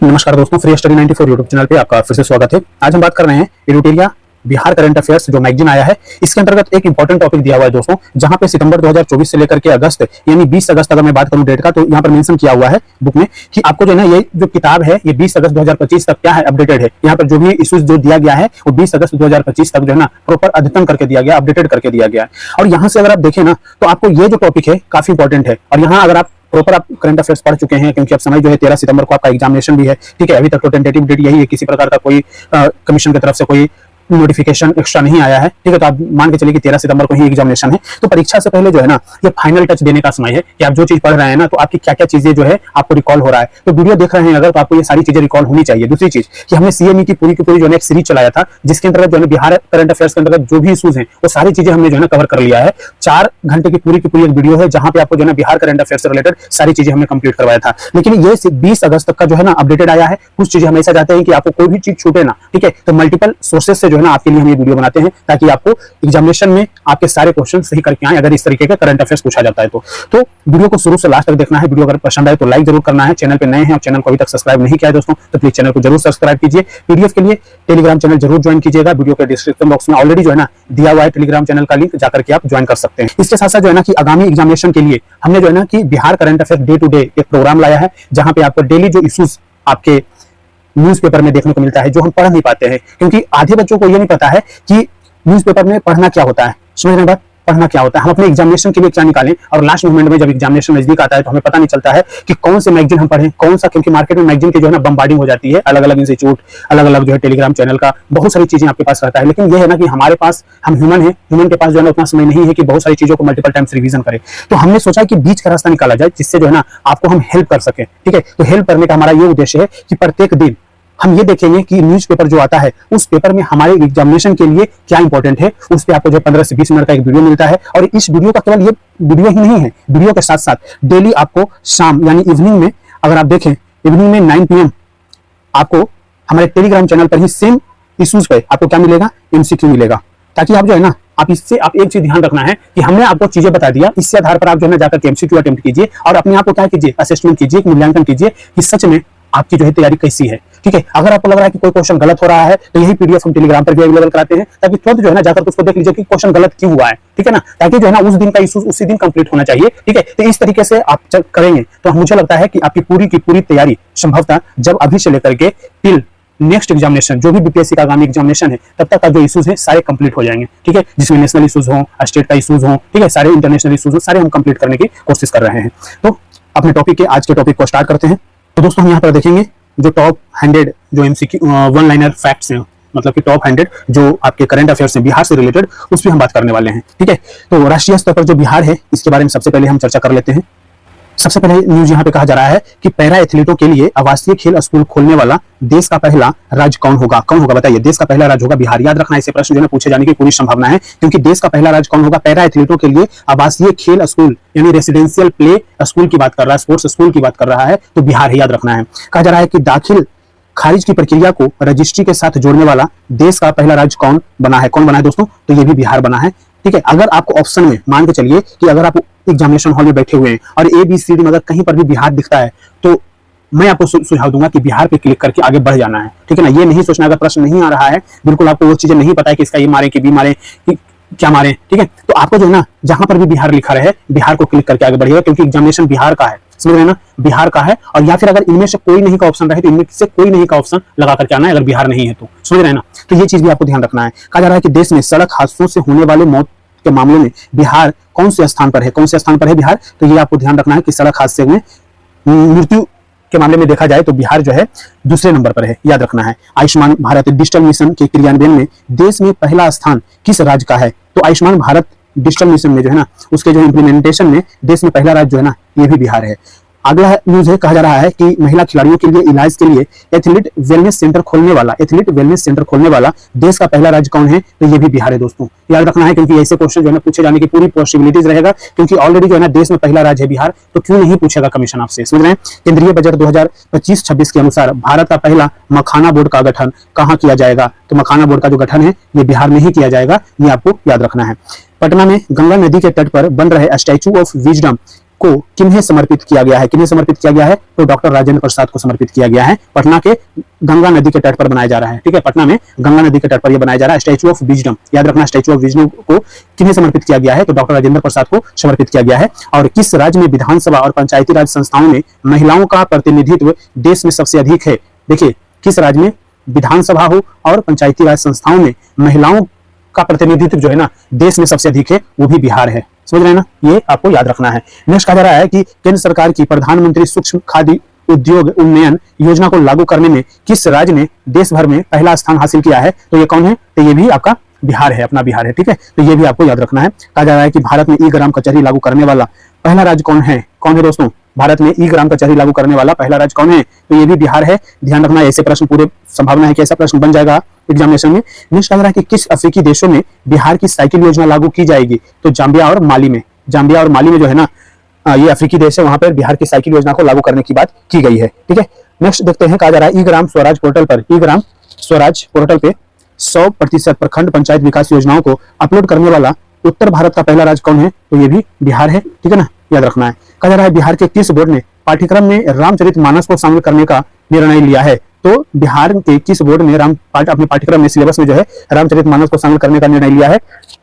नमस्कार दोस्तों, free study 94 YouTube channel पे आपका फिर से स्वागत है। आज हम बात कर रहे हैं एडुटेरिया बिहार करंट अफेयर्स जो मैगजीन आया है। इसके अंतर्गत एक इंपॉर्टेंट टॉपिक दिया हुआ है दोस्तों, जहां पे सितंबर 2024 से लेकर के अगस्त यानी 20 अगस्त अगर मैं बात करूं डेट का, तो यहाँ पर मेंशन किया हुआ है बुक में कि आपको जो है ना ये जो किताब है ये 20 अगस्त 2025 तक क्या है अपडेटेड है। यहाँ पर जो भी इश्यूज जो दिया गया है वो 20 अगस्त 2025 तक जो है ना प्रॉपर अद्यतन करके दिया गया, अपडेटेड करके दिया गया है। और यहाँ से अगर आप देखें ना तो आपको ये जो टॉपिक है काफी इंपॉर्टेंट है। और यहाँ अगर आप प्रॉपर आप करंट अफेयर्स पढ़ चुके हैं, क्योंकि अब समय जो है 13 सितंबर को आपका एग्जामिनेशन भी है, ठीक है। अभी तक तो टेंटेटिव डेट यही है, किसी प्रकार का कोई कमीशन की तरफ से कोई नोटिफिकेशन एक्स्ट्रा नहीं आया है, ठीक है। तो आप मान के चलिए कि 13 सितंबर को ही एग्जामिनेशन है। तो परीक्षा से पहले जो है ना ये फाइनल टच देने का समय है कि आप जो चीज पढ़ रहे हैं ना तो आपकी क्या क्या चीजें जो है आपको रिकॉल हो रहा है। तो वीडियो देख रहे हैं अगर, तो आपको ये सारी चीजें रिकॉल होनी चाहिए। दूसरी चीज कि हमने सीएमई की पूरी जो है एक सीरीज चलाया था, जिसके अंतर्गत जो है बिहार करंट अफेयर्स के अंतर्गत जो भी इशूज हैं वो सारी चीजें हमने जो है ना कवर कर लिया है। 4 घंटे की पूरी एक वीडियो है, जहां पे आपको जो है बिहार करंट अफेयर्स से रिलेटेड सारी चीजें हमने कंप्लीट करवाया था। लेकिन ये 20 अगस्त तक का जो है ना अपडेटेड आया है। कुछ चीजें हमेशा चाहते हैं कि आपको कोई भी चीज छूटे ना, ठीक है। तो मल्टीपल सोर्सेज से जो है ना आपके लिए हम ये वीडियो बनाते हैं, ताकि आपको एग्जामिनेशन में आपके सारे क्वेश्चन सही करके आए अगर इस तरीके का करंट अफेयर्स पूछा जाता है तो वीडियो को शुरू से लास्ट तक देखना है। वीडियो अगर पसंद आए तो लाइक जरूर करना है। चैनल पे नए हैं और चैनल को अभी तक सब्सक्राइब नहीं किया है दोस्तों, तो प्लीज चैनल को जरूर सब्सक्राइब कीजिए। पीडीएफ के लिए टेलीग्राम चैनल जरूर ज्वाइन कीजिएगा। वीडियो के डिस्क्रिप्शन बॉक्स में ऑलरेडी जो है ना दिया हुआ है टेलीग्राम चैनल का लिंक, जाकर के आप ज्वाइन कर सकते हैं। इसके साथ साथ जो है ना कि आगामी एग्जामिनेशन के लिए हमने जो है ना कि Bihar current affairs day to day एक प्रोग्राम लाया है, जहां पे आपको डेली जो इश्यूज आपके न्यूज़पेपर में देखने को मिलता है, जो हम पढ़ नहीं पाते हैं, क्योंकि आधे बच्चों को ये नहीं पता है कि न्यूज़पेपर में पढ़ना क्या होता है। समझ रहे हैं बात, पढ़ना क्या होता है। हम अपने एग्जामिनेशन के लिए क्या निकालें, और लास्ट मोमेंट में जब एग्जामिनेशन नजदीक आता है तो हमें पता नहीं चलता है कि कौन से मैगजीन हम पढ़ें, कौन सा, क्योंकि मार्केट में मैगजीन की जो है ना बम्बार्डिंग हो जाती है, अलग अलग इंस्टीट्यूट, अलग अलग जो है टेलीग्राम चैनल का बहुत सारी चीजें आपके पास रहता है। लेकिन ये है ना कि हमारे पास, हम ह्यूमन है, ह्यूमन के पास जो है ना उतना समय नहीं है कि बहुत सारी चीजों को मल्टीपल टाइम्स रिवीजन करें। तो हमने सोचा कि बीच का रास्ता निकाला जाए, जिससे जो है ना आपको हम हेल्प कर सके, ठीक है। तो हेल्प करने का हमारा ये उद्देश्य है कि प्रत्येक दिन हम ये देखेंगे कि न्यूज़पेपर जो आता है उस पेपर में हमारे एग्जामिनेशन के लिए क्या इंपॉर्टेंट है। उस पे आपको जो 15 से 20 मिनट का एक वीडियो मिलता है, और इस वीडियो का केवल ये वीडियो ही नहीं है, वीडियो के साथ साथ डेली आपको शाम यानी इवनिंग में, अगर आप देखें इवनिंग में 9 PM आपको हमारे टेलीग्राम चैनल पर ही सेम इश्यूज पे आपको क्या मिलेगा, MCQ मिलेगा। ताकि आप जो है ना आप इससे आप एक चीज ध्यान रखना है कि हमने आपको चीजें बता दिया, इससे आधार पर आप जो है ना जाकर के MCQ अटेम्प्ट कीजिए और अपने आप को क्या कीजिए, असेसमेंट कीजिए, मूल्यांकन कीजिए कि सच में आपकी जो है तैयारी कैसी है, ठीक है। अगर आपको लग रहा है कि कोई क्वेश्चन गलत हो रहा है तो यही पीडीएफ हम टेलीग्राम पर भी अवेलेबल कराते हैं, ताकि तुरंत जो है ना जाकर उसको देख लीजिए कि क्वेश्चन गलत क्यों हुआ है, ठीक है ना। ताकि जो है ना उस दिन का इशू उसी दिन कंप्लीट होना चाहिए, ठीक है। तो इस तरीके से आप करेंगे तो मुझे लगता है कि आपकी पूरी की पूरी तैयारी संभवतः जब अभी से लेकर के टिल नेक्स्ट एग्जामिनेशन, जो भी बीपीएससी का आगामी एग्जामिनेशन है, तब तक का जो इश्यूज है सारे कंप्लीट हो जाएंगे, ठीक है। जिसमें नेशनल इश्यूज हो, स्टेट का इश्यूज हो, ठीक है, सारे इंटरनेशनल इश्यूज हो, सारे हम कंप्लीट करने की कोशिश कर रहे हैं। तो अपने टॉपिक के आज के टॉपिक को स्टार्ट करते हैं। तो दोस्तों हम यहाँ पर देखेंगे जो टॉप 100 जो MCQ वन लाइनर फैक्ट्स हैं, मतलब कि टॉप 100 जो आपके करंट अफेयर्स हैं बिहार से रिलेटेड, उस पर हम बात करने वाले हैं, ठीक है। तो राष्ट्रीय स्तर पर जो बिहार है इसके बारे में सबसे पहले हम चर्चा कर लेते हैं। सबसे पहले न्यूज यहाँ पे कहा जा रहा है कि पैरा एथलीटों के लिए आवासीय खेल स्कूल खोलने वाला देश का पहला राज्य कौन होगा। कौन होगा बताइए, देश का पहला राज्य होगा बिहार। याद रखना, ऐसे प्रश्न जो है पूछे जाने की पूरी संभावना है, क्योंकि देश का पहला राज्य कौन होगा। पैरा एथलीटों के लिए आवासीय खेल स्कूल यानी रेसिडेंशियल प्ले स्कूल की बात कर रहा है, स्पोर्ट्स स्कूल की बात कर रहा है, तो बिहार है, याद रखना है। कहा जा रहा है कि दाखिल खारिज की प्रक्रिया को रजिस्ट्री के साथ जोड़ने वाला देश का पहला राज्य कौन बना है। कौन बना है दोस्तों, तो ये भी बिहार बना है, ठीक है। अगर आपको ऑप्शन में मान के चलिए कि अगर आप एग्जामिनेशन हॉल में बैठे हुए हैं और ABCD में अगर कहीं पर भी बिहार दिखता है, तो मैं आपको सुझाव दूंगा कि बिहार पे क्लिक करके आगे बढ़ जाना है, ठीक है ना। ये नहीं सोचना अगर प्रश्न नहीं आ रहा है, बिल्कुल आपको वो चीजें नहीं पता है कि इसका ये मारे कि बी मारे कि क्या मारे, ठीक है। तो आपको जो है ना जहां पर भी बिहार लिखा रहे, बिहार को क्लिक करके आगे बढ़िएगा, क्योंकि एग्जामिनेशन बिहार का है, समझ रहे हैं ना, बिहार का है। और या फिर अगर इनमें से कोई नहीं का ऑप्शन रहे तो इनमें से कोई नहीं का ऑप्शन लगा करके आना है, अगर बिहार नहीं है तो, समझ रहे हैं ना। तो ये चीज भी आपको ध्यान रखना है। कहा जा रहा है कि देश में सड़क हादसों से होने वाले मौत के मामले में बिहार कौन से स्थान पर है। कौन से स्थान पर है बिहार, तो ये आपको ध्यान रखना है कि सड़क हादसे में मृत्यु के मामले में देखा जाए तो बिहार जो है दूसरे नंबर पर है, याद रखना है। आयुष्मान भारत डिजिटल मिशन के क्रियान्वयन में देश में पहला स्थान किस राज्य का है, तो आयुष्मान भारत डिजिटल मिशन में जो है ना उसके जो इम्प्लीमेंटेशन में देश में पहला राज्य जो है ना ये भी बिहार है। अगला न्यूज है, कहा जा रहा है कि महिला खिलाड़ियों के लिए इलाज के लिए एथलीट वेलनेस सेंटर खोलने वाला देश का पहला राज्य कौन है, तो ये भी बिहार है दोस्तों, याद रखना है। क्योंकि ऐसे क्वेश्चन जो है पूछे जाने की पूरी पॉसिबिलिटीज रहेगा, क्योंकि ऑलरेडी जो है ना देश में पहला राज्य है बिहार, तो क्यों नहीं पूछेगा कमीशन आपसे, समझ रहे हैं। केंद्रीय बजट 2025-26 के अनुसार भारत का पहला मखाना बोर्ड का गठन कहाँ किया जाएगा, तो मखाना बोर्ड का जो गठन है ये बिहार में ही किया जाएगा, ये आपको याद रखना है। पटना में गंगा नदी के तट पर बन रहे स्टैच्यू ऑफ विजडम को किन्हें समर्पित किया गया है? किन्हें समर्पित किया गया है? तो डॉक्टर राजेंद्र प्रसाद को समर्पित किया गया है। पटना के गंगा नदी के तट पर बनाया जा रहा है। ठीक है, पटना में गंगा नदी के तट पर यह बनाया जा रहा है स्टैच्यू ऑफ विजडम। याद रखना, स्टैच्यू ऑफ विजडम को किन्हें समर्पित किया गया है? तो डॉक्टर राजेंद्र प्रसाद को समर्पित किया गया है। और किस राज्य में विधानसभा और पंचायती राज संस्थाओं में महिलाओं का प्रतिनिधित्व देश में सबसे अधिक है? देखिए, किस राज्य में विधानसभा हो और पंचायती राज संस्थाओं में महिलाओं का प्रतिनिधित्व जो है ना देश में सबसे अधिक है, वो भी बिहार है। समझ रहे हैं ना, ये आपको याद रखना है। नेक्स्ट कहा जा रहा है कि केंद्र सरकार की प्रधानमंत्री सूक्ष्म खादी उद्योग उन्नयन योजना को लागू करने में किस राज्य ने देश भर में पहला स्थान हासिल किया है? तो ये कौन है? तो ये भी आपका बिहार है, अपना बिहार है। ठीक है, तो ये भी आपको याद रखना है। कहा जा रहा है कि भारत में ई ग्राम कचहरी लागू करने वाला पहला राज्य कौन है? कौन है दोस्तों? भारत में ई ग्राम कचहरी लागू करने वाला पहला राज्य कौन है? तो ये भी बिहार है। ध्यान रखना, ऐसे प्रश्न पूरे संभावना है कि ऐसा प्रश्न बन जाएगा एग्जामिनेशन में। नेक्स्ट कह रहा है कि किस अफ्रीकी देशों में बिहार की साइकिल योजना लागू की जाएगी? तो जाम्बिया और माली में। जाम्बिया और माली में जो है ना ये अफ्रीकी देश है, वहां पर बिहार की साइकिल योजना को लागू करने की बात की गई है। ठीक है, नेक्स्ट देखते हैं। कहा जा रहा है ई ग्राम स्वराज पोर्टल पर, ई ग्राम स्वराज पोर्टल पे 100% प्रखंड पंचायत विकास योजनाओं को अपलोड करने वाला उत्तर भारत का पहला राज्य कौन है? तो ये भी बिहार है। ठीक है ना, याद रखना है। कहा जा रहा है बिहार के किस बोर्ड ने पाठ्यक्रम में रामचरितमानस को शामिल करने का निर्णय लिया है? तो बिहार के किस बोर्ड ने अपने पाठ्यक्रम में सिलेबस में जो है रामचरितमानस को शामिल करने का निर्णय लिया है?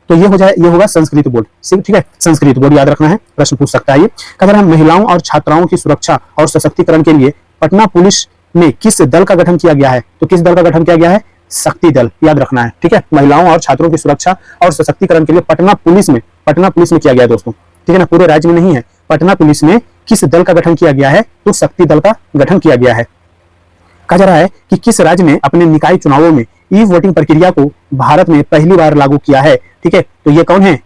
तो ये होगा संस्कृत बोर्ड। ठीक है, संस्कृत बोर्ड याद रखना है, प्रश्न पूछ सकता है ये। कह रहा है महिलाओं और छात्राओं की सुरक्षा और सशक्तिकरण के लिए पटना पुलिस में किस दल का गठन किया गया है? तो किस दल का गठन किया गया है? शक्ति दल, याद रखना है। ठीक है, महिलाओं और छात्रों की सुरक्षा और सशक्तिकरण के लिए पटना पुलिस में किया गया दोस्तों। ठीक है ना, पूरे राज्य में नहीं है। पटना पुलिस में किस दल का गठन किया गया है? तो शक्ति दल का गठन किया गया है। कहा जा रहा है कि किस राज्य ने अपने निकाय चुनावों में ई वोटिंग प्रक्रिया को भारत में पहली बार लागू किया है? ठीक है, तो ये कौन है?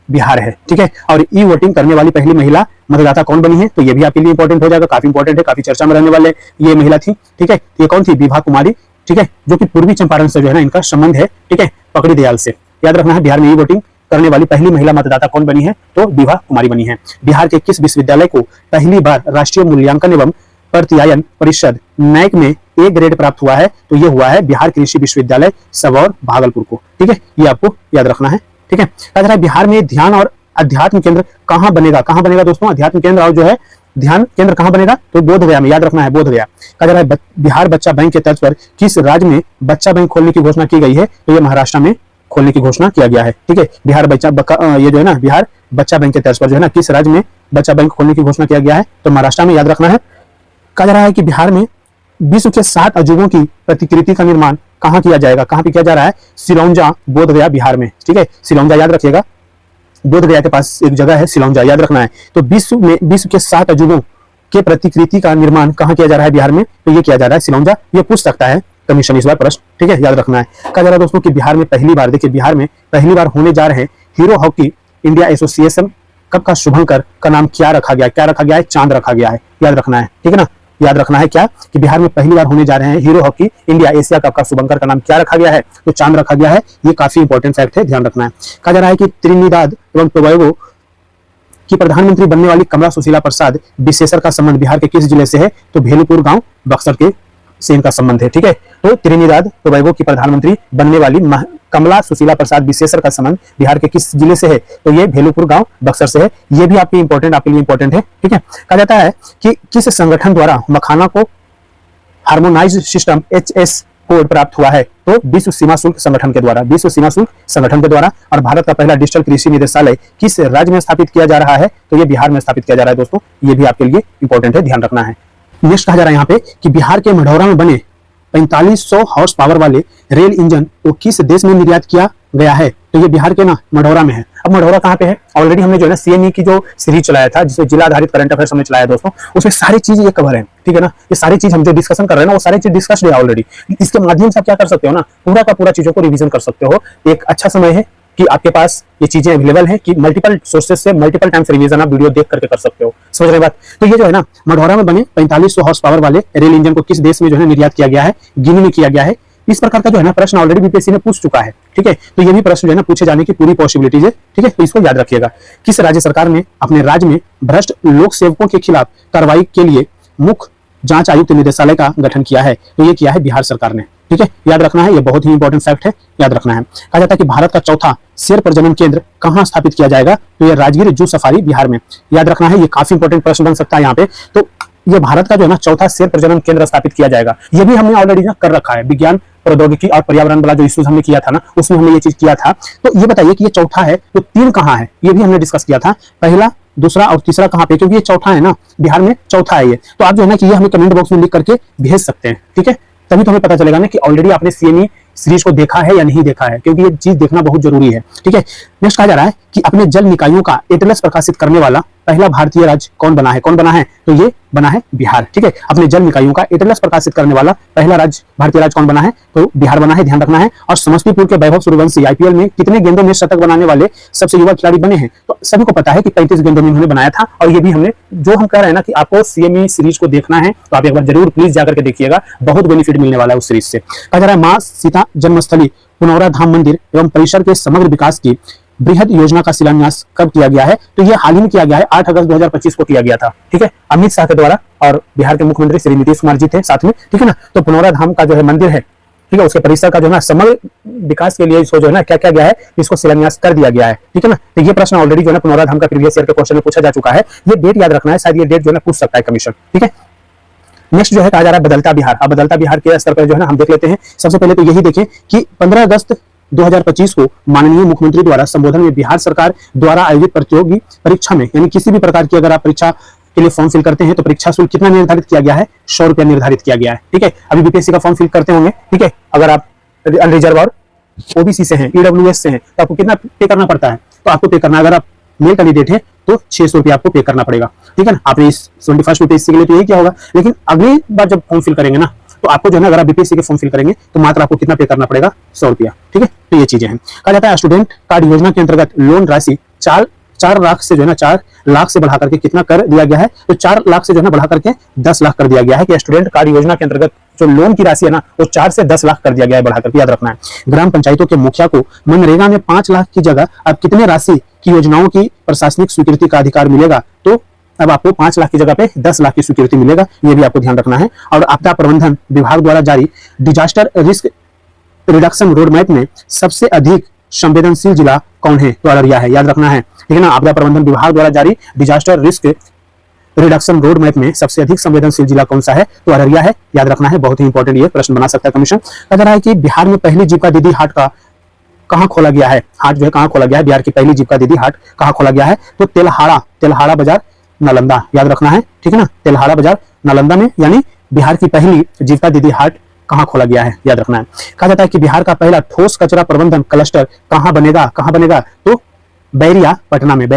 बिहार है। ठीक है, और ई वोटिंग करने वाली पहली महिला मतदाता कौन बनी है? तो ये भी आपके लिए इंपॉर्टेंट हो जाएगा, काफी इंपॉर्टेंट है, काफी चर्चा में रहने वाले ये महिला थी। ठीक है, ये कौन थी? विभा कुमारी। ठीक है, जो कि पूर्वी चंपारण से जो है ना इनका संबंध है। ठीक है, पकड़ी दयाल से। याद रखना है, बिहार में ई वोटिंग करने वाली पहली महिला मतदाता कौन बनी है? तो विभा कुमारी बनी है। बिहार के किस विश्वविद्यालय को पहली बार राष्ट्रीय मूल्यांकन एवं प्रत्यायन परिषद नैक में ए ग्रेड प्राप्त हुआ है? तो ये हुआ है बिहार कृषि विश्वविद्यालय सबौर भागलपुर को। ठीक है, ये आपको याद रखना है। ठीक है, कहा जा रहा है बिहार में ध्यान और अध्यात्म केंद्र कहां बनेगा? कहां बनेगा दोस्तों अध्यात्म केंद्र और जो है ध्यान केंद्र कहां बनेगा? तो बोधगया में। याद रखना है, बोधगया। कहा जा रहा है बिहार बच्चा बैंक के तर्ज पर किस राज्य में बच्चा बैंक खोलने की घोषणा की गई है? तो ये महाराष्ट्र में खोलने की घोषणा किया गया है। ठीक है, बिहार ये जो है ना बिहार बच्चा बैंक के तर्ज पर जो है ना किस राज्य में बच्चा बैंक खोलने की घोषणा किया गया है? तो महाराष्ट्र में। याद रखना है। कहा जा रहा है कि बिहार में विश्व के 7 अजूबों की प्रतिकृति का निर्माण कहां किया जाएगा? कहां पे किया जा रहा है? सिलौंजा, बोधगया, बिहार में। ठीक है, सिलौंजा याद रखिएगा, बोधगया के पास एक जगह है सिलौंजा, याद रखना है। तो विश्व के 7 अजूबों के प्रतिकृति का निर्माण कहां किया जा रहा है बिहार में? तो ये किया जा रहा है सिलौंजा। ये पूछ सकता है कमीशन इस बार प्रश्न। ठीक है, याद रखना है। कहा जा रहा है दोस्तों कि बिहार में पहली बार, देखिए बिहार में पहली बार होने जा रहे hero hockey India association cup का शुभंकर का नाम क्या रखा गया? क्या रखा गया है? चांद रखा गया है। याद रखना है। ठीक है ना, याद रखना है क्या कि बिहार में पहली बार होने जा रहे हैं hero hockey India Asia cup का शुभंकर का नाम क्या रखा गया है? तो चांद रखा गया है। ये काफी इंपॉर्टेंट फैक्ट है, ध्यान रखना है। कहा जा रहा है कि त्रिनिदाद एवं टोबैगो की प्रधानमंत्री बनने वाली कमला सुशीला प्रसाद विशेषर का संबंध बिहार के किस जिले से है? तो भेलूपुर गांव बक्सर के से इनका संबंध है। ठीक है, तो त्रिनिदाद टोबैगो की प्रधानमंत्री बनने वाली कमला सुशीला प्रसाद विशेषर का संबंध बिहार के किस जिले से है? तो ये भेलूपुर गांव बक्सर से है। ये भी आपके लिए इंपॉर्टेंट है। ठीक है, कहा जाता है कि किस संगठन द्वारा मखाना को हार्मोनाइज्ड सिस्टम HS कोड प्राप्त हुआ है? तो विश्व सीमा शुल्क संगठन के द्वारा, विश्व सीमा शुल्क संगठन के द्वारा। और भारत का पहला डिजिटल कृषि निदेशालय किस राज्य में स्थापित किया जा रहा है? तो ये बिहार में स्थापित किया जा रहा है दोस्तों। ये भी आपके लिए इंपॉर्टेंट है, ध्यान रखना है। नेक्स्ट कहा जा रहा है यहाँ पे कि बिहार के मढ़ौरा में बने 4500 हॉर्स पावर वाले रेल इंजन को किस देश में निर्यात किया गया है? तो ये बिहार के ना मढ़ौरा में है। अब मढ़ौरा कहाँ पे है? ऑलरेडी हमने जो है ना CME की जो सीरीज चलाया था, जिसमें जिला आधारित करंट अफेयर्स हमने चलाया दोस्तों, उसमें सारी चीज ये कवर है। ठीक है ना, ये सारी चीज हम जो डिस्कशन कर रहे हैं ना वो सारी चीज डिस्कस है ऑलरेडी। इसके माध्यम से आप क्या कर सकते हो ना, पूरा का पूरा चीजों को रिवीजन कर सकते हो। एक अच्छा समय है कि आपके पास ये चीजें अवेलेबल है कि मल्टीपल सोर्सेज से मल्टीपल टाइम्स रिवीजन आप वीडियो देख करके कर सकते हो। समझ रहे बात? तो ये जो है ना मढ़ौरा में बने 4500 हॉर्स पावर वाले रेल इंजन को किस देश में जो है निर्यात किया गया है? गिनी में किया गया है। इस प्रकार का जो है ना प्रश्न ऑलरेडी बीपीएससी ने पूछ चुका है। ठीक है, तो ये भी प्रश्न जो है ना पूछे जाने की पूरी पॉसिबिलिटीज है। ठीक है, तो इसको याद रखिएगा। किस राज्य सरकार ने अपने राज्य में भ्रष्ट लोक सेवकों के खिलाफ कार्रवाई के लिए मुख्य जांच आयुक्त निदेशालय का गठन किया है? तो ये किया है बिहार सरकार ने। ठीक है, याद रखना है, ये बहुत ही इंपॉर्टेंट फैक्ट है, याद रखना है। कहा जाता है कि भारत का चौथा शेर प्रजनन केंद्र कहां स्थापित किया जाएगा, तो ये राजगीर जू सफारी बिहार में, याद रखना है। ये काफी इंपॉर्टेंट प्रश्न बन सकता है यहाँ पे। तो ये भारत का जो है ना चौथा शेर प्रजनन केंद्र स्थापित किया जाएगा। ये भी हमने ऑलरेडी ना कर रखा है, विज्ञान प्रौद्योगिकी और पर्यावरण वाला जो इश्यूज हमने किया था ना, उसमें हमने ये चीज किया था। तो ये बताइए कि ये चौथा है तो तीन कहाँ है, ये भी हमने डिस्कस किया था। पहला, दूसरा और तीसरा कहाँ पे, क्योंकि ये चौथा है ना, बिहार में चौथा है ये। तो आप जो है ना कि ये हमें कमेंट बॉक्स में लिख करके भेज सकते हैं, ठीक है। तभी तो हमें पता चलेगा ना कि ऑलरेडी आपने सीएमई सीरीज को देखा है या नहीं देखा है, क्योंकि ये चीज देखना बहुत जरूरी है, ठीक है। नेक्स्ट कहा जा रहा है कि अपने जल निकायों का एटलस प्रकाशित करने वाला पहला भारतीय राज्य कौन बना है, कौन बना है, तो ये बना है बिहार, ठीक है। अपने जल निकायों का एटलस प्रकाशित करने वाला पहला राज्य भारतीय राज्य कौन बना है, तो बिहार बना है, ध्यान रखना है। और समस्तीपुर के वैभव सूर्यवंशी आईपीएल में कितने गेंदों में शतक बनाने वाले सबसे युवा खिलाड़ी बने हैं, तो सभी को पता है कि 35 गेंदों में उन्होंने बनाया था। और ये भी हमने, जो हम कह रहे हैं ना कि आपको सीएमई सीरीज को देखना है, तो आप एक बार जरूर प्लीज जाकर के देखिएगा, बहुत बेनिफिट मिलने वाला है उस सीरीज से। कहा जा रहा है मां सीता जन्मस्थली पुनौरा धाम मंदिर एवं परिसर के समग्र विकास की बृहद योजना का शिलान्यास कब किया गया है, तो यह हाल ही में किया गया है, 8 अगस्त 2025 को किया गया था, ठीक है। अमित शाह के द्वारा, और बिहार के मुख्यमंत्री श्री नीतीश कुमार जी थे साथ में, ठीक है ना। तो पुनौरा धाम का जो है मंदिर है, ठीक है, उसके परिसर का जो है ना समग्र विकास के लिए इसको जो है ना क्या क्या गया है, इसको शिलान्यास कर दिया गया है, ठीक है ना। तो ये प्रश्न ऑलरेडी जो है ना पुनौरा धाम का प्रीवियस ईयर के क्वेश्चन में पूछा जा चुका है। ये डेट याद रखना है, शायद ये डेट जो है ना पूछ सकता है कमीशन, ठीक है। नेक्स्ट जो है कहा जा रहा है बदलता बिहार। अब बदलता बिहार के स्तर पर जो है ना हम देख लेते हैं। सबसे पहले तो यही देखें कि 15 अगस्त 2025 को माननीय मुख्यमंत्री द्वारा संबोधन में बिहार सरकार द्वारा आयोजित प्रतियोगी परीक्षा में, यानी किसी भी प्रकार की अगर आप परीक्षा के लिए फॉर्म फिल करते हैं तो परीक्षा शुल्क कितना निर्धारित किया गया है, 100 रुपया निर्धारित किया गया है, ठीक है। अभी बीपीएससी का फॉर्म फिल करते होंगे, ठीक है, अगर आप अनरिजर्व और ओबीसी से हैं, ईडब्ल्यूएस से हैं, तो आपको कितना पे करना पड़ता है, तो आपको पे करना, अगर आप मेल कैंडिडेट है तो 600 रुपया आपको पे करना पड़ेगा, ठीक है ना। आपने इस 21st बीपीएससी के लिए तो यही क्या होगा, लेकिन अगली बार जब फॉर्म फिल करेंगे ना, तो आपको जो है ना अगर आप बीपीएससी के फॉर्म फिल करेंगे तो मात्र आपको कितना पे करना पड़ेगा, 100 रुपया, ठीक है। तो ये चीजें हैं। कहा जाता है स्टूडेंट कार्ड योजना के अंतर्गत लोन राशि 4 लाख से जो है ना 4 लाख से बढ़ा करके कितना कर दिया गया है, तो 4 लाख से जो है ना बढ़ा करके 10 लाख कर दिया गया है। कि स्टूडेंट कार्ड योजना के अंतर्गत जो लोन की राशि है ना वो 4 से 10 लाख कर दिया गया है, बढ़ा करके, याद रखना है। ग्राम पंचायतों के मुखिया को मनरेगा में 5 लाख की जगह अब कितने राशि की योजनाओं की प्रशासनिक स्वीकृति का अधिकार मिलेगा, तो अब आपको 5 लाख की जगह पे 10 लाख की स्वीकृति मिलेगा, ये भी आपको ध्यान रखना है। और आपदा प्रबंधन विभाग द्वारा जारी disaster risk reduction road map में सबसे अधिक संवेदनशील जिला कौन है, तो अररिया है, याद रखना है, ठीक है ना। आपदा प्रबंधन विभाग द्वारा जारी disaster risk reduction road map में सबसे अधिक संवेदनशील जिला कौन सा है, तो अररिया है, याद रखना है। बहुत ही इंपॉर्टेंट ये प्रश्न बना सकता है कमीशन। कह रहा है कि बिहार में पहली जीविका दीदी हाट का कहाँ खोला गया है, हाट जो है कहाँ खोला गया है, बिहार की पहली जीविका दीदी हाट कहाँ खोला गया है, तो तेल्हाड़ा बाजार नालंदा, याद रखना है, ठीक है ना। तेल्हाड़ा बाजार नालंदा में, यानी बिहार की पहली जीविका दीदी हाट कहाँ खोला गया है, याद रखना है। कहा जाता है कि बिहार का पहला ठोस कचरा प्रबंधन क्लस्टर कहाँ बनेगा, तो बैरिया पटना में,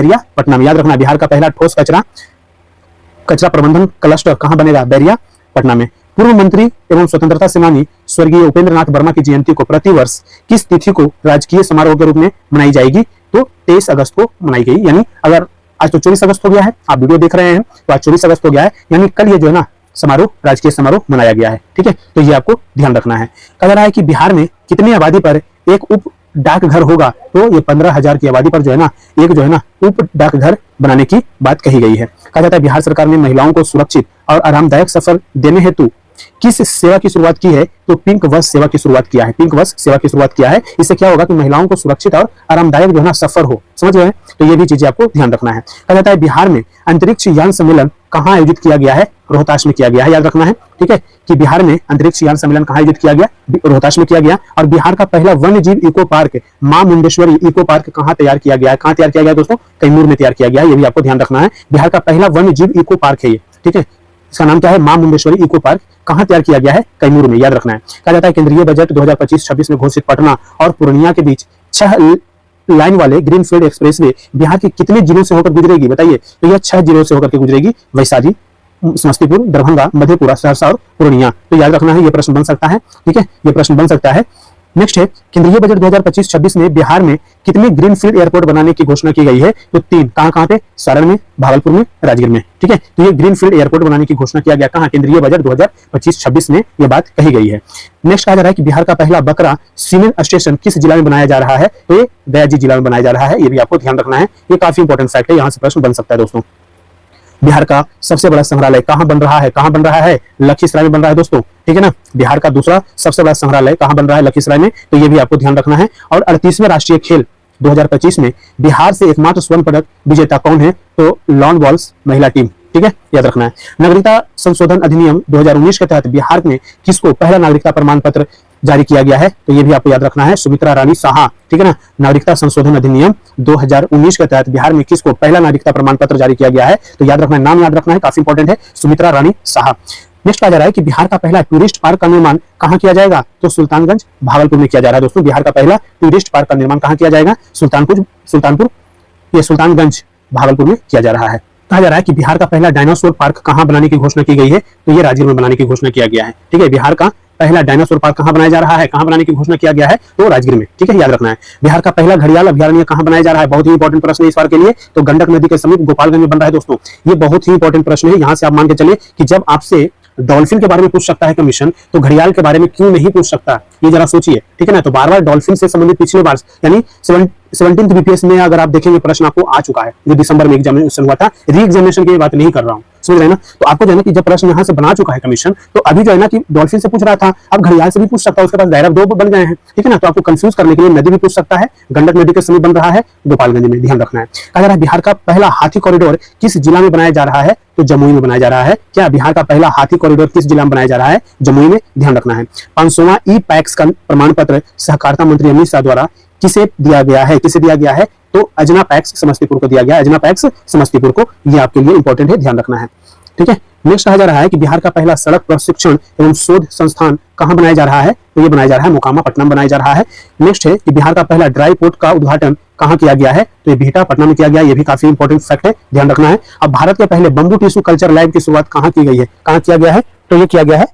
याद रखना। बिहार का पहला ठोस कचरा प्रबंधन क्लस्टर कहाँ बनेगा, बैरिया पटना में। पूर्व मंत्री एवं स्वतंत्रता सेनानी स्वर्गीय उपेंद्र नाथ वर्मा की जयंती को प्रतिवर्ष किस तिथि को राजकीय समारोह के रूप में मनाई जाएगी, तो 23 अगस्त को मनाई गई। यानी अगर आज तो 24 अगस्त हो गया है, आप वीडियो देख रहे हैं तो आज 24 अगस्त हो गया है, यानी कल ये जो है ना समारोह, राजकीय समारोह मनाया गया है, ठीक है। तो ये आपको ध्यान रखना है। कहा जा रहा है कि बिहार में कितनी आबादी पर एक उप डाकघर होगा, तो ये 15,000 की आबादी पर जो है ना एक जो है ना उप डाकघर बनाने की बात कही गई है। कहा जाता है बिहार सरकार ने महिलाओं को सुरक्षित और आरामदायक सफर देने हेतु किस सेवा की शुरुआत की है, तो पिंक बस सेवा की शुरुआत किया है, पिंक बस सेवा की शुरुआत किया है। इससे क्या होगा कि महिलाओं को सुरक्षित और आरामदायक जो है ना सफर हो, समझ रहे हैं। तो ये भी चीजें आपको ध्यान रखना है। कहा जाता है बिहार में अंतरिक्ष यान सम्मेलन कहाँ आयोजित किया गया है, रोहतास में किया गया है, याद रखना है, ठीक है। कि बिहार में अंतरिक्ष यान सम्मेलन कहाँ आयोजित किया गया, रोहतास में किया गया। और बिहार का पहला वन्य जीव इको पार्क मां मुंडेश्वरी इको पार्क कहाँ तैयार किया गया है, कहाँ तैयार किया गया दोस्तों, कैमूर में तैयार किया गया है, ये भी आपको ध्यान रखना है। बिहार का पहला वन्य जीव इको पार्क है ये, ठीक है। इसका नाम क्या है, मां मुंडेश्वरी इको पार्क, कहाँ तैयार किया गया है, कैमूर में, याद रखना है। कहा जाता है केंद्रीय बजट 2025-26 में घोषित पटना और पूर्णिया के बीच 6 लाइन वाले ग्रीनफील्ड एक्सप्रेसवे बिहार के कितने जिलों से होकर गुजरेगी, बताइए। तो यह 6 जिलों से होकर के गुजरेगी, वैशाली, समस्तीपुर, दरभंगा, मधेपुरा, सहरसा और पूर्णिया। तो याद रखना है, ये प्रश्न बन सकता है, ठीक है, ये प्रश्न बन सकता है। नेक्स्ट है केंद्रीय बजट 2025-26 में बिहार में कितने ग्रीनफील्ड एयरपोर्ट बनाने की घोषणा की गई है, तो 3। कहां पे, सारण में, भागलपुर में, राजगीर में, ठीक है। तो ये ग्रीनफील्ड एयरपोर्ट बनाने की घोषणा किया गया कहां, केंद्रीय बजट 2025-26 में ये बात कही गई है। नेक्स्ट कहा जा रहा है कि बिहार का पहला बकरा सीमेंट स्टेशन किस जिला में बनाया जा रहा है, तो ये गया जिला में बनाया जा रहा है, ये भी आपको ध्यान रखना है। ये काफी इंपॉर्टेंट फैक्ट है, यहाँ से प्रश्न बन सकता है दोस्तों। बिहार का सबसे बड़ा संग्रहालय कहाँ बन रहा है? कहाँ बन रहा है? लखीसराय में बन रहा है दोस्तों, ठीक है ना। बिहार का दूसरा सबसे बड़ा संग्रहालय कहाँ बन रहा है? लखीसराय में। तो ये भी आपको ध्यान रखना है। और 38वें राष्ट्रीय खेल 2025 में बिहार से एकमात्र स्वर्ण पदक विजेता कौन है? तो लॉन बॉल्स महिला टीम, ठीक है, याद रखना है। नागरिकता संशोधन अधिनियम 2019 के तहत बिहार में किसको पहला नागरिकता प्रमाण पत्र जारी किया गया है? तो ये भी आपको याद रखना है, सुमित्रा रानी साहा, ठीक है ना। नागरिकता संशोधन अधिनियम 2019 के तहत बिहार में किसको पहला नागरिकता प्रमाण पत्र जारी किया गया है? तो याद रखना है, नाम याद रखना है, काफी इंपॉर्टेंट है, सुमित्रा रानी साहा। नेक्स्ट कहा जा रहा है कि बिहार का पहला टूरिस्ट पार्क का निर्माण कहाँ किया जाएगा? तो सुल्तानगंज भागलपुर में किया जा रहा है दोस्तों। बिहार का पहला टूरिस्ट पार्क का निर्माण कहाँ किया जाएगा? सुल्तानगंज भागलपुर में किया जा रहा है। कहा जा रहा है कि बिहार का पहला डायनासोर पार्क कहाँ बनाने की घोषणा की गई है? तो ये राजगीर में बनाने की घोषणा किया गया है, ठीक है। बिहार का पहला डायनासोर पार्क कहाँ बनाया जा रहा है? कहाँ बनाने की घोषणा किया गया है? तो राजगीर में, ठीक है, याद रखना है। बिहार का पहला घड़ियाल अभयारण्य कहाँ बनाया जा रहा है? बहुत ही इंपॉर्टेंट प्रश्न है इस बार के लिए। तो गंडक नदी के समीप गोपालगंज में बन रहा है दोस्तों। ये बहुत ही इंपॉर्टेंट प्रश्न है। यहाँ से आप मान के चलिए कि जब आपसे डॉल्फिन के बारे में पूछ सकता है कमीशन, तो घड़ियाल के बारे में क्यों नहीं पूछ सकता? ये जरा सोचिए, ठीक है ना। तो बार बार डॉल्फिन से संबंधित पिछले बार यानी 17th बीपीएस में अगर आप देखेंगे प्रश्न आपको आ चुका है, जो दिसंबर में एग्जामिनेशन हुआ था। री एग्जामिनेशन की बात नहीं कर रहा हूँ, समझ रहे ना। तो आपको जो है ना कि जब प्रश्न यहाँ से बना चुका है कमीशन, तो अभी जो है ना कि डॉल्फिन से पूछ रहा था, अब घड़ियाल से भी पूछ सकता है, उसके पास दायरा 2 बन गए हैं, ठीक है ना। तो आपको कंफ्यूज करने के लिए नदी भी पूछ सकता है। गंडक नदी के समीप बन रहा है गोपालगंज में, ध्यान रखना है। कहा जा रहा है बिहार का पहला हाथी कॉरिडोर किस जिला में बनाया जा रहा है? तो जमुई में बनाया जा रहा है। क्या बिहार का पहला हाथी कॉरिडोर किस जिला में बनाया जा रहा है? जमुई में, ध्यान रखना है। 500वां ई पैक्स का प्रमाण पत्र सहकारिता मंत्री अमित शाह द्वारा किसे दिया गया है? किसे दिया गया है? तो अजना पैक्स समस्तीपुर को दिया गया है। अजना पैक्स समस्तीपुर को, ये आपके लिए इंपॉर्टेंट है, ध्यान रखना है, ठीक है। नेक्स्ट कहा जा रहा है कि बिहार का पहला सड़क प्रशिक्षण एवं शोध संस्थान कहाँ बनाया जा रहा है? तो ये बनाया जा रहा है मोकामा पटना में बनाया जा रहा है। नेक्स्ट है कि बिहार का पहला ड्राई पोर्ट का उद्घाटन कहाँ किया गया है? तो ये बिहटा पटना में किया गया। ये भी काफी इंपॉर्टेंट फैक्ट है, ध्यान रखना है। अब भारत के पहले बंबू टिश्यू कल्चर लैब की शुरुआत कहाँ की गई है? कहाँ किया गया है? तो ये किया गया है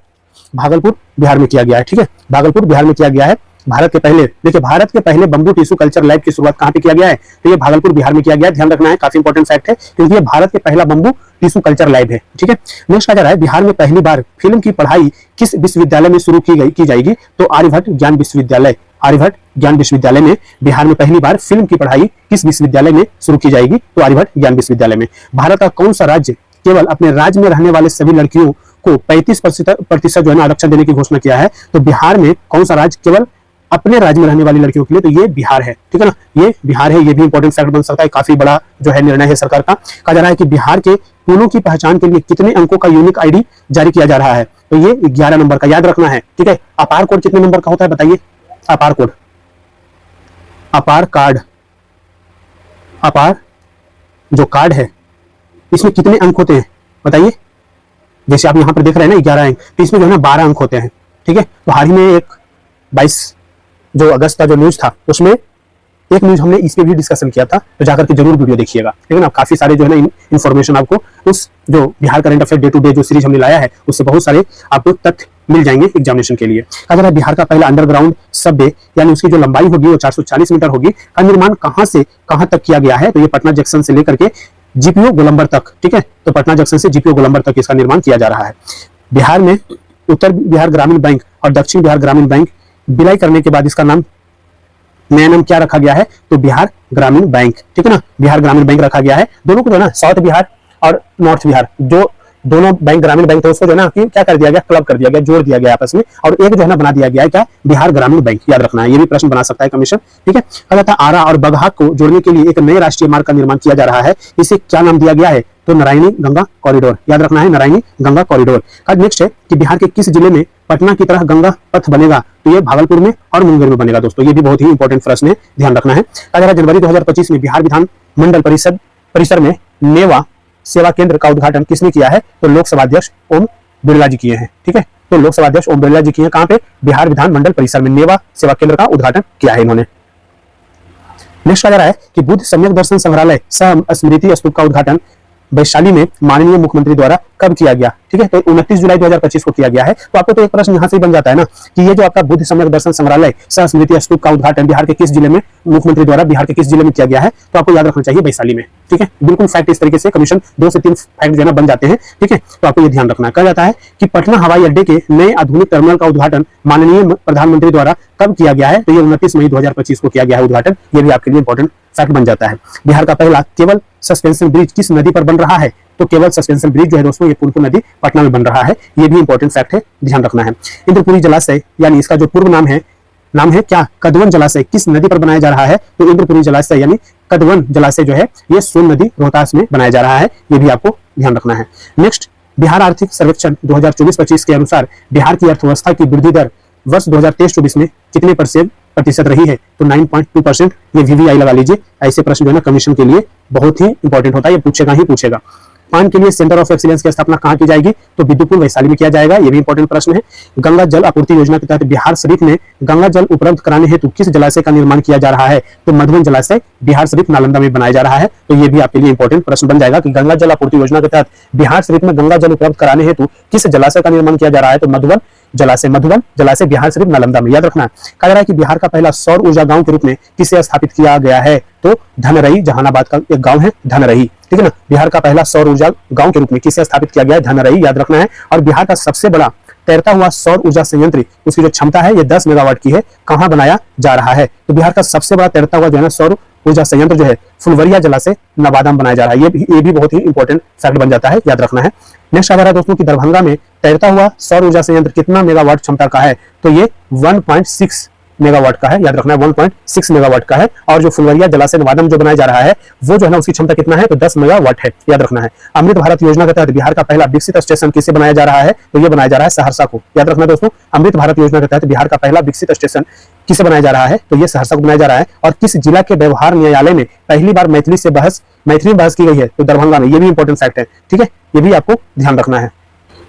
भागलपुर बिहार में किया गया है, ठीक है, भागलपुर बिहार में किया गया है। भारत के पहले, देखिए, भारत के पहले बंबू टिश्यू कल्चर लैब की शुरुआत कहाँ पे किया गया है? तो ये भागलपुर बिहार में किया गया है, ध्यान रखना है, काफी इंपॉर्टेंट फैक्ट है, क्योंकि ये भारत के पहला बंबू टिश्यू कल्चर लैब है, ठीक है। नेक्स्ट कहा जा रहा है बिहार में पहली बार फिल्म की पढ़ाई किस विश्वविद्यालय में शुरू की जाएगी? तो आर्यभट्ट ज्ञान विश्वविद्यालय, आर्यभट्ट ज्ञान विश्वविद्यालय में बिहार में पहली बार फिल्म की पढ़ाई किस विश्वविद्यालय में शुरू की जाएगी? तो आर्यभट्ट ज्ञान विश्वविद्यालय में। भारत का कौन सा राज्य केवल अपने राज्य में रहने वाले सभी लड़कियों को 35% जो है ना आरक्षण देने की घोषणा किया है? तो बिहार में कौन सा राज्य केवल अपने राज्य में रहने वाली लड़कियों के लिए? तो ये बिहार है, ठीक है ना, ये बिहार है। ये भी इंपॉर्टेंट फैक्ट बन सकता है, काफी बड़ा जो है निर्णय है सरकार का। कहा जा रहा है कि बिहार के पुलों की पहचान के लिए कितने अंकों का यूनिक आईडी जारी किया जा रहा है? तो ये 11 नंबर का, याद रखना है, ठीक है। अपार कोड कितने नंबर का होता है बताइए? अपार कोड, अपार कार्ड, अपार जो कार्ड है इसमें कितने अंक होते हैं बताइए? जैसे आप यहाँ पर देख रहे हैं ना 11 अंक, तो इसमें जो है ना 12 अंक होते हैं, ठीक है। तो हाल ही में एक 22 जो अगस्त का जो न्यूज था, उसमें एक न्यूज हमने इस पे भी डिस्कशन किया था, तो जाकर के जरूर वीडियो देखिएगा, ठीक है ना। काफी सारे जो है ना इन्फॉर्मेशन आपको उस जो Bihar current affair day to day जो सीरीज हमने लाया है, उससे बहुत सारे आपको तथ्य मिल जाएंगे एग्जामिनेशन के लिए। कहा जा रहा है बिहार का पहला अंडरग्राउंड सबवे, यानी उसकी जो लंबाई होगी वो 440 मीटर होगी, का निर्माण कहां से कहां तक किया गया है? तो ये पटना जंक्शन से लेकर के जीपीओ गोलंबर तक, ठीक है। तो पटना जंक्शन से जीपीओ गोलंबर तक इसका निर्माण किया जा रहा है। बिहार में उत्तर बिहार ग्रामीण बैंक और दक्षिण बिहार ग्रामीण बैंक विलय करने के बाद इसका नाम, नया नाम क्या रखा गया है? तो बिहार ग्रामीण बैंक, ठीक है ना, बिहार ग्रामीण बैंक रखा गया है। दोनों को जो है ना साउथ बिहार और नॉर्थ बिहार, जो दोनों बैंक ग्रामीण बैंक थे उसको जो है ना क्या कर दिया गया? क्लब कर दिया गया, जोड़ दिया गया आपस में, और एक जो है ना बना दिया गया है क्या? बिहार ग्रामीण बैंक, याद रखना है। ये भी प्रश्न बना सकता है कमीशन, ठीक है। कहा जाता है आरा और बगहा को जोड़ने के लिए एक नए राष्ट्रीय मार्ग का निर्माण किया जा रहा है, इसे क्या नाम दिया गया है? तो नारायणी गंगा कॉरिडोर, याद रखना है, नारायणी गंगा कॉरिडोर। नेक्स्ट है कि बिहार के किस जिले में पटना की तरह गंगा पथ बनेगा? तो ये भागलपुर में और मुंगेर में बनेगा दोस्तों। ये भी बहुत ही इंपॉर्टेंट प्रश्न है, ध्यान रखना है। कहा जा रहा है जनवरी 2025 में बिहार विधान मंडल परिसर में नेवा सेवा केंद्र का उद्घाटन किसने किया है? तो लोकसभा अध्यक्ष ओम बिरला जी किए हैं, ठीक है। तो लोकसभा अध्यक्ष ओम बिरला जी किए हैं, कहां पे? बिहार विधान मंडल परिसर में नेवा सेवा केंद्र का उद्घाटन किया है इन्होंने। नेक्स्ट कहा जा रहा है कि बुद्ध सम्यक दर्शन संग्रहालय सह स्मृति स्तूप का उद्घाटन वैशाली में माननीय मुख्यमंत्री द्वारा कब किया गया? ठीक है, तो 29 जुलाई 2025 को किया गया है। तो आपको तो एक प्रश्न यहाँ से बन जाता है ना कि ये जो आपका बुद्ध सम्यक दर्शन संग्रहालय सह स्मृति स्तूप का उद्घाटन बिहार के किस जिले में, मुख्यमंत्री द्वारा बिहार के किस जिले में किया गया है? तो आपको याद रखना चाहिए वैशाली में, ठीक है। बिल्कुल फैक्ट इस तरीके से कमीशन 2 से 3 फैक्ट जो है बन जाते हैं, ठीक है। तो आपको ये ध्यान रखना। कहा जाता है कि पटना हवाई अड्डे के नए आधुनिक टर्मिनल का उद्घाटन माननीय प्रधानमंत्री द्वारा कब किया गया है? तो ये 29 मई 2025 को किया गया है उद्घाटन। ये भी आपके लिए इंपॉर्टेंट फैक्ट बन जाता है। बिहार का पहला केबल सस्पेंशन ब्रिज किस नदी पर बन रहा है? तो केवल सस्पेंशन ब्रिज जो है दोस्तों ये पुनपुन नदी पटना में बन रहा है। ये भी इंपॉर्टेंट फैक्ट है, ध्यान रखना है। इंद्रपुरी जलाशय यानी इसका जो पूर्व नाम है क्या, कदवन जलाशय, किस नदी पर बनाया जा रहा है? तो इंद्रपुरी जलाशय यानी कदवन जलाशय जो है ये सोन नदी रोहतास में बनाया जा रहा है। ये भी आपको ध्यान रखना है। नेक्स्ट, बिहार आर्थिक सर्वेक्षण 2024-25 के अनुसार बिहार की अर्थव्यवस्था की वृद्धि दर वर्ष 2023-24 में कितने प्रतिशत रही है? तो 9.2%। ये VVI लगा लीजिए, ऐसे प्रश्न जो है ना कमीशन के लिए बहुत ही इंपॉर्टेंट होता है, ये पूछेगा ही पूछेगा। पान के लिए सेंटर ऑफ एक्सीलेंस की स्थापना कहाँ की जाएगी? तो विद्युतपुर वैशाली में किया जाएगा। ये भी इंपॉर्टेंट प्रश्न है। गंगा जल आपूर्ति योजना के तहत बिहार शरीफ में गंगा जल उपलब्ध कराने हेतु किस जलाशय का निर्माण किया जा रहा है? तो मधुबन जलाशय बिहार शरीफ नालंदा में बनाया जा रहा है। तो ये भी आपके लिए इंपॉर्टेंट प्रश्न बन जाएगा कि गंगा जल आपूर्ति योजना के तहत बिहार शरीफ में गंगा जल उपलब्ध कराने हेतु किस जलाशय का निर्माण किया जा रहा है? तो मधुबन जलाशय बिहार शरीफ नालंदा में। याद रखना है। कहा जा रहा है कि बिहार का पहला सौर ऊर्जा गांव के रूप में किसे स्थापित किया गया है? तो धनरई, जहानाबाद का एक गांव है धनरई, ठीक है ना। बिहार का पहला सौर ऊर्जा गांव के रूप में किसे स्थापित किया गया है? धनरई, याद रखना है। और बिहार का सबसे बड़ा तैरता हुआ सौर ऊर्जा संयंत्र, उसकी जो क्षमता है ये 10 मेगावाट की है, कहां बनाया जा रहा है? तो बिहार का सबसे बड़ा तैरता हुआ जो है ना सौर ऊर्जा संयंत्र जो है फुलवरिया जलाशय नवादा में बनाया जा रहा है। ये भी बहुत ही इंपॉर्टेंट फैक्ट बन जाता है, याद रखना है। नेक्स्ट आ रहा है दोस्तों कि दरभंगा में तैरता हुआ सौर ऊर्जा संयंत्र कितना मेगावाट क्षमता का है? तो ये 1.6 मेगावाट का है, याद रखना है 1.6 मेगावाट का है। और जो फुलवरिया जलाशय नवादा में जो बनाया जा रहा है वो जो है ना उसकी क्षमता कितना है? तो 10 मेगावाट है, याद रखना है। अमृत भारत योजना के तहत बिहार का पहला विकसित स्टेशन किसे बनाया जा रहा है? तो ये बनाया जा रहा है सहरसा को, याद रखना दोस्तों। अमृत भारत योजना के तहत बिहार का पहला विकसित स्टेशन किसे बनाया जा रहा है? तो ये सहरसा को बनाया जा रहा है। और किस जिला के व्यवहार न्यायालय में पहली बार मैथिली में बहस की गई है? तो दरभंगा में। ये भी इंपॉर्टेंट फैक्ट है, ठीक है, ये भी आपको ध्यान रखना है।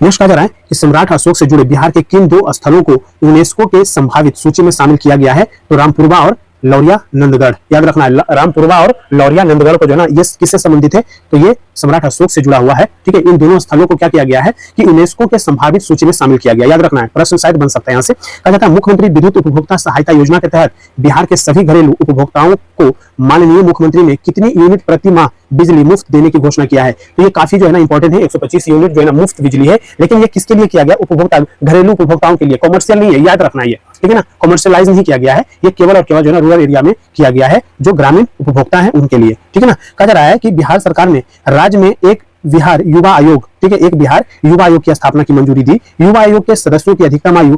नेक्स्ट कहा जा रहा है कि सम्राट अशोक से जुड़े बिहार के किन 2 स्थलों को यूनेस्को के संभावित सूची में शामिल किया गया है? तो रामपुरवा और लौरिया नंदगढ़, याद रखना है। रामपुरवा और लौरिया नंदगढ़ को जो है ना ये किससे संबंधित है? तो ये सम्राट अशोक से जुड़ा हुआ है, ठीक है। इन दोनों स्थलों को क्या किया गया है कि यूनेस्को के संभावित सूची में शामिल किया गया, याद रखना है। प्रश्न शायद बन सकता है यहाँ से। कहा जाता है मुख्यमंत्री विद्युत उपभोक्ता सहायता योजना के तहत बिहार के सभी घरेलू उपभोक्ताओं को माननीय मुख्यमंत्री ने कितनी यूनिट प्रति माह बिजली मुफ्त देने की घोषणा किया है? तो ये काफी जो है ना इंपॉर्टेंट है। 125 यूनिट जो है ना मुफ्त बिजली है, लेकिन ये किसके लिए किया गया? उपभोक्ता, घरेलू उपभोक्ताओं के लिए, कॉमर्शियल नहीं है, याद रखना है ये, ठीक है ना। कॉमर्शियलाइज नहीं किया गया है, ये केवल और केवल जो है ना रूरल एरिया में किया गया है, जो ग्रामीण उपभोक्ता है उनके लिए, ठीक है ना। कहा जा रहा है कि बिहार सरकार ने राज्य में एक बिहार युवा आयोग, ठीक है, एक बिहार युवा आयोग की स्थापना की मंजूरी दी। युवा आयोग के सदस्यों की अधिकतम आयु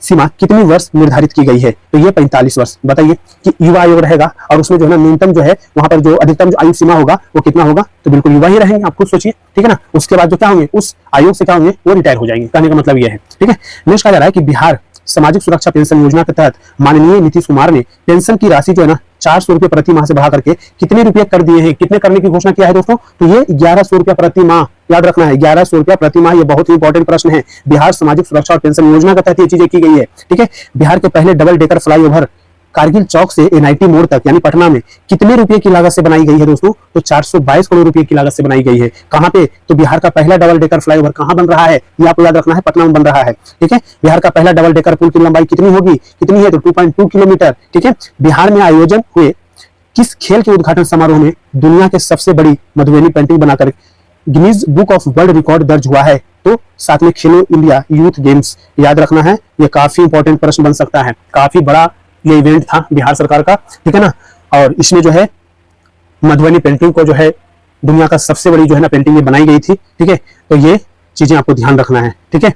सीमा कितनी वर्ष निर्धारित की गई है? तो ये 45 वर्ष। बताइए कि युवा आयोग रहेगा और उसमें जो है ना न्यूनतम जो है वहां पर जो अधिकतम जो आयु सीमा होगा वो कितना होगा? तो बिल्कुल युवा ही रहेंगे, आप खुद सोचिए, ठीक है ना। उसके बाद जो क्या होंगे उस आयोग से क्या होंगे? वो रिटायर हो जाएंगे, कहने का मतलब ये है, ठीक है। नेक्स्ट कहा जा रहा है कि बिहार सामाजिक सुरक्षा पेंशन योजना के तहत माननीय नीतीश कुमार ने पेंशन की राशि जो है ना 400 रुपए प्रति माह से बढ़ा करके कितने रुपए कर दिए हैं? कितने करने की घोषणा किया है दोस्तों? तो ये 1100 रुपया प्रति माह, याद रखना है 1100 रुपया प्रति माह। ये बहुत ही इंपॉर्टेंट प्रश्न है। बिहार सामाजिक सुरक्षा और पेंशन योजना के तहत ये चीजें की गई है, ठीक है। बिहार के पहले डबल डेकर फ्लाईओवर कारगिल चौक से NIT मोड़ तक यानी पटना में कितने रुपए की लागत से बनाई गई है दोस्तों? तो 422 करोड़ रुपए की लागत से बनाई गई है। कहां पे? तो बिहार का पहला डबल डेकर फ्लाईओवर कहां बन रहा है? ये आपको याद रखना है, पटना में बन रहा है, ठीक है। बिहार का पहला डबल डेकर पुल की लंबाई कितनी होगी? कितनी है? तो 2.2 किलोमीटर, ठीक है। बिहार में आयोजन हुए किस खेल के उद्घाटन समारोह में दुनिया के सबसे बड़ी मधुबनी पेंटिंग बनाकर Guinness book of world record दर्ज हुआ है? तो साथ में खेलो इंडिया यूथ गेम्स, याद रखना है। ये काफी इंपॉर्टेंट प्रश्न बन सकता है। काफी बड़ा ये इवेंट था बिहार सरकार का, ठीक है ना। और इसमें जो है मधुबनी पेंटिंग को जो है दुनिया का सबसे बड़ी जो है ना पेंटिंग ये बनाई गई थी, ठीक है। तो ये चीजें आपको ध्यान रखना है, ठीक है।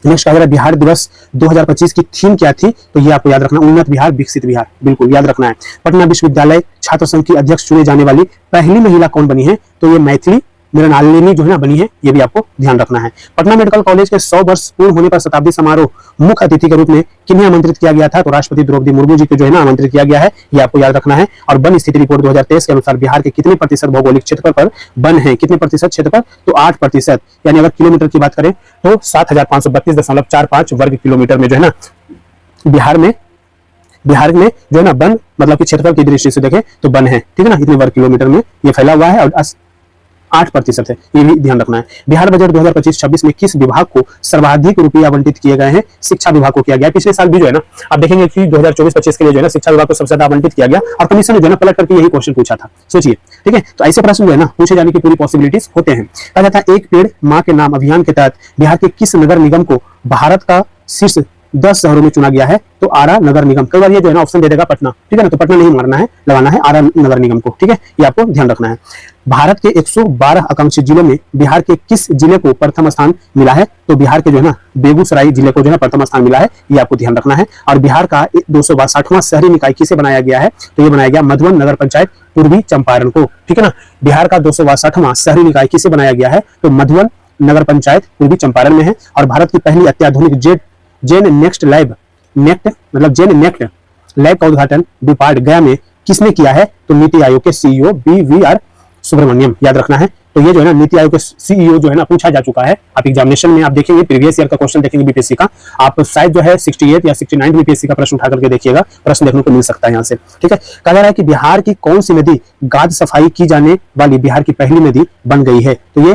नेक्स्ट अगर बिहार दिवस 2025 की थीम क्या थी? तो ये आपको याद रखना, उन्नत बिहार विकसित बिहार, बिल्कुल याद रखना है। पटना विश्वविद्यालय छात्र संघ की अध्यक्ष चुने जाने वाली पहली महिला कौन बनी है? तो ये मैथिली मृणालिनी जो है ना बनी है, ये भी आपको ध्यान रखना है। पटना मेडिकल कॉलेज के 100 वर्ष पूर्ण होने पर शताब्दी समारोह मुख्य अतिथि के रूप में किन्हें आमंत्रित किया गया था? तो राष्ट्रपति द्रौपदी मुर्मू जी को जो है ना आमंत्रित किया गया है, ये आपको याद रखना है। और वन स्थिति रिपोर्ट 2023 के अनुसार बिहार के कितने प्रतिशत भौगोलिक क्षेत्रफल पर वन है? कितने प्रतिशत क्षेत्रफल? तो 8%, यानी अगर किलोमीटर की बात करें तो 7532.45 वर्ग किलोमीटर में जो है ना बिहार में जो है ना वन, मतलब कि क्षेत्रफल की दृष्टि से देखें तो वन है, ठीक है ना, इतने वर्ग किलोमीटर में ये फैला हुआ है और 8% है, ये भी ध्यान रखना है। बिहार बजट 2025-26 में किस विभाग को सर्वाधिक रुपये आवंटित किए गए हैं? शिक्षा विभाग को किया गया। पिछले साल भी जो है ना आप देखेंगे कि 2024-25 के लिए जो है ना शिक्षा विभाग को सबसे ज्यादा आवंटित किया गया और कमीशन ने जो है ना पलट करके यही क्वेश्चन पूछा था, सोचिए, ठीक है। तो ऐसे प्रश्न जो है ना पूछे जाने की पूरी पॉसिबिलिटीज होते हैं। कहा जाता है एक पेड़ माँ के नाम अभियान के तहत बिहार के किस नगर निगम को भारत का शीर्ष 10 शहरों में चुना गया है। तो आरा नगर निगम, कई बार ये जो है ना ऑप्शन दे देगा पटना, ठीक है ना, तो पटना नहीं मारना है, लगाना है आरा नगर निगम को, ठीक है, ये आपको ध्यान रखना है। भारत के 112 आकांक्षी जिलों में बिहार के किस जिले को प्रथम स्थान मिला है? तो बिहार के जो है ना बेगूसराय जिले को जो है प्रथम स्थान मिला है, ये आपको ध्यान रखना है। और बिहार का 262वां शहरी निकाय किसे बनाया गया है? तो ये बनाया गया मधुबन नगर पंचायत पूर्वी चंपारण को, ठीक है ना। बिहार का 262वां शहरी निकाय किसे बनाया गया है? तो मधुबन नगर पंचायत पूर्वी चंपारण में है। और भारत की पहली अत्याधुनिक जेन नेक्स्ट लैब का उद्घाटन डिपार्ट गया में किसने किया है? तो नीति आयोग के सीईओ BVR सुब्रमण्यम, याद रखना है। तो ये जो है ना नीति आयोग के सीईओ जो है ना पूछा जा चुका है। आप एग्जामिनेशन में आप देखेंगे, प्रीवियस ईयर का क्वेश्चन देखेंगे बीपीएससी का, आप शायद जो है 68 या 69 बीपीएससी का प्रश्न उठा करके देखिएगा, प्रश्न देखने को मिल सकता है यहाँ से, ठीक है। कहा जा रहा है कि बिहार की कौन सी नदी गाद सफाई की जाने वाली बिहार की पहली नदी बन गई है? तो ये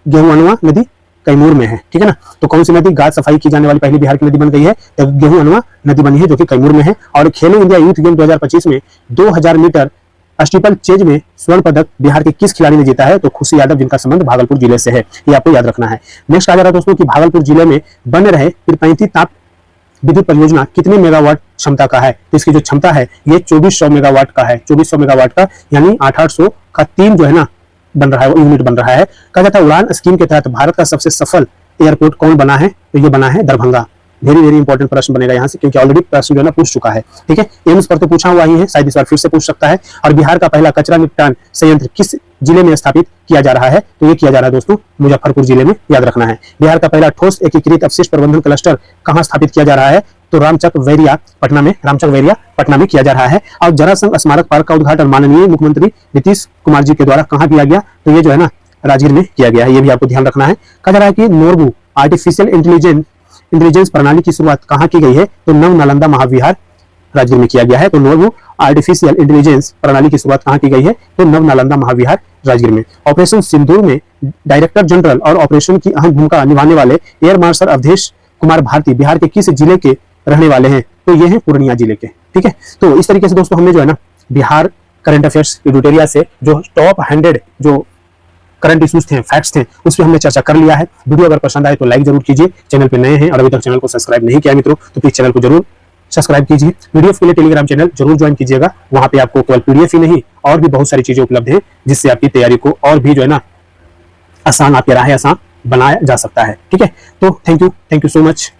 गेहूं नदी कैमूर में है, ठीक है ना। तो कौन सी नदी गाद सफाई की जाने वाली पहली बिहार की नदी बन गई है? तो गेहूं नदी बनी है, जो कि कैमूर में है। और खेलो इंडिया यूथ गेम 2025 में 2000 मीटर स्टीपल चेज में स्वर्ण पदक बिहार के किस खिलाड़ी ने जीता है? तो खुशी यादव, जिनका संबंध भागलपुर जिले से है, ये आपको याद रखना है। नेक्स्ट आ जा रहा है दोस्तों कि भागलपुर जिले में बन रहे पीरपैंती ताप विद्युत परियोजना कितने मेगावाट क्षमता का है? तो इसकी जो क्षमता है ये 2400 मेगावाट का है, 2400 मेगावाट का, यानी 800 का 3 जो है ना बन रहा है, यूनिट बन रहा है। कहा जाता है उड़ान स्कीम के तहत भारत का सबसे सफल एयरपोर्ट कौन बना है? तो ये बना है दरभंगा। वेरी इंपॉर्टेंट प्रश्न बनेगा यहाँ से, क्योंकि ऑलरेडी प्रश्न जो है ना पूछ चुका है, ठीक है। एम्स पर तो पूछा हुआ ही है, शायद इस बार फिर से पूछ सकता है। और बिहार का पहला कचरा निपटान संयंत्र किस जिले में स्थापित किया जा रहा है? तो ये किया जा रहा है दोस्तों मुजफ्फरपुर जिले में, याद रखना है। बिहार का पहला ठोस एकीकृत अपशिष्ट प्रबंधन क्लस्टर कहाँ स्थापित किया जा रहा है? तो रामचक वैरिया पटना में किया जा रहा है। और जरासंघ स्मारक पार्क का उद्घाटन माननीय मुख्यमंत्री नीतीश कुमार जी के द्वारा कहाँ किया गया? तो ये जो है ना राजगीर में किया गया है, ये भी आपको ध्यान रखना है। कहा जा रहा है कि नोरबू आर्टिफिशियल इंटेलिजेंस प्रणाली की शुरुआत कहाँ की गई है? तो नव नालंदा महाविहार राजगीर में किया गया है। तो नोरबू आर्टिफिशियल इंटेलिजेंस प्रणाली की शुरुआत कहाँ की गई है? तो नव नालंदा महाविहार राजगीर में। ऑपरेशन सिंदूर में डायरेक्टर जनरल और ऑपरेशन की अहम भूमिका निभाने वाले एयर मार्शल अवधेश कुमार भारती बिहार के किस जिले के रहने वाले हैं? तो ये हैं पूर्णिया जिले के, ठीक है। तो इस तरीके से दोस्तों हमने जो है ना बिहार करंट अफेयर्स एडिटोरिया से जो टॉप 100 जो करंट इश्यूज थे, फैक्ट्स थे, उस पर हमने चर्चा कर लिया है। वीडियो अगर पसंद आए तो लाइक जरूर कीजिए। चैनल पे नए हैं और अभी तक चैनल को सब्सक्राइब नहीं किया मित्रों, तो प्लीज चैनल को जरूर सब्सक्राइब कीजिए। पीडीएफ के लिए टेलीग्राम चैनल जरूर ज्वाइन कीजिएगा, वहां पे आपको केवल पीडीएफ ही नहीं और भी बहुत सारी चीजें उपलब्ध हैं, जिससे आपकी तैयारी को और भी जो है ना आसान, आपकी राह आसान बनाया जा सकता है, ठीक है। तो थैंक यू सो मच।